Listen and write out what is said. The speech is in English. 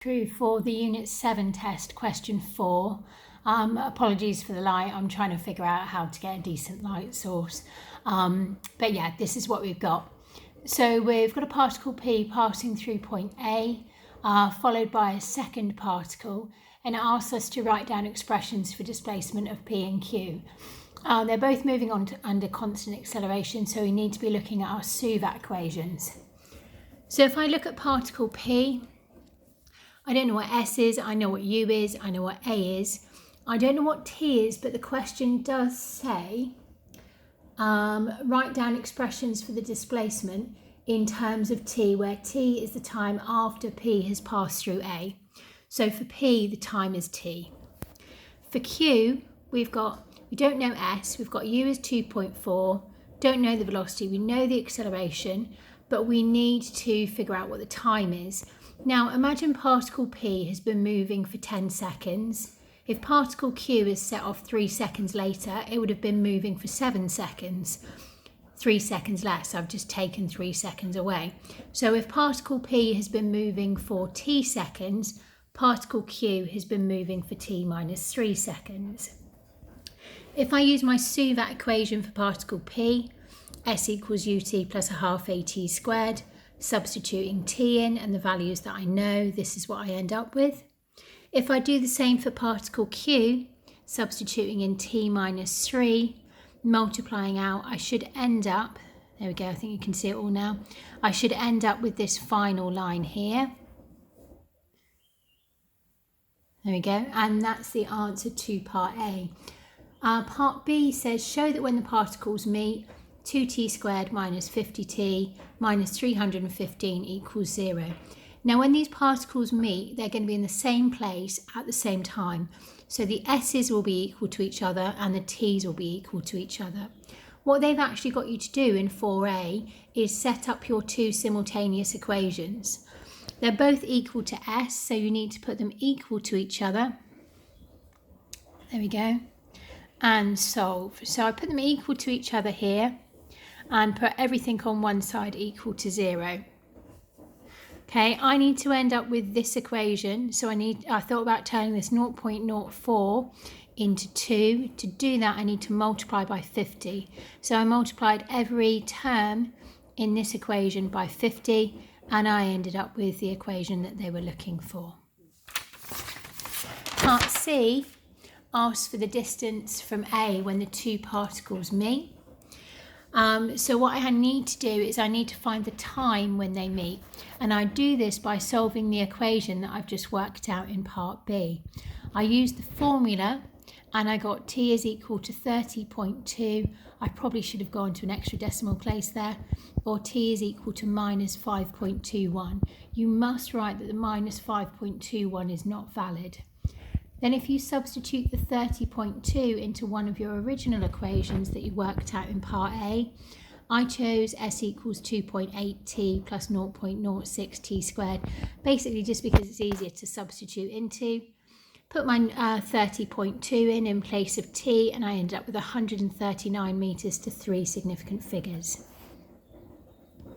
Through for the Unit 7 test, question 4. Apologies for the light, I'm trying to figure out how to get a decent light source. But yeah, this is what we've got. So we've got a particle P passing through point A, followed by a second particle, and it asks us to write down expressions for displacement of P and Q. They're both moving on under constant acceleration, so we need to be looking at our SUVAT equations. So if I look at particle P, I don't know what S is, I know what U is, I know what A is. I don't know what T is, but the question does say, write down expressions for the displacement in terms of T, where T is the time after P has passed through A. So for P, the time is T. For Q, we don't know S, we've got U is 2.4, don't know the velocity, we know the acceleration, but we need to figure out what the time is. Now imagine particle P has been moving for 10 seconds. If particle Q is set off 3 seconds later, it would have been moving for 7 seconds. 3 seconds less, I've just taken 3 seconds away. So if particle P has been moving for T seconds, particle Q has been moving for T minus 3 seconds. If I use my SUVAT equation for particle P, S equals ut plus a half at squared, substituting T in and the values that I know, this is what I end up with. If I do the same for particle Q, substituting in T minus 3, multiplying out, I should end up, there we go, I think you can see it all now, I should end up with this final line here. There we go, and that's the answer to part A. Part B says, show that when the particles meet, 2t squared minus 50t minus 315 equals 0. Now when these particles meet, they're going to be in the same place at the same time. So the s's will be equal to each other and the t's will be equal to each other. What they've actually got you to do in 4a is set up your two simultaneous equations. They're both equal to s, so you need to put them equal to each other. There we go. And solve. So I put them equal to each other here and put everything on one side equal to 0. Okay, I need to end up with this equation. So I thought about turning this 0.04 into 2. To do that, I need to multiply by 50. So I multiplied every term in this equation by 50, and I ended up with the equation that they were looking for. Part C asks for the distance from A when the two particles meet. So what I need to do is I need to find the time when they meet, and I do this by solving the equation that I've just worked out in part B. I used the formula and I got t is equal to 30.2. I probably should have gone to an extra decimal place there, or t is equal to minus 5.21. You must write that the minus 5.21 is not valid. Then if you substitute the 30.2 into one of your original equations that you worked out in part A, I chose s equals 2.8t plus 0.06t squared, basically just because it's easier to substitute into. Put my 30.2 in place of t, and I ended up with 139 meters to 3 significant figures.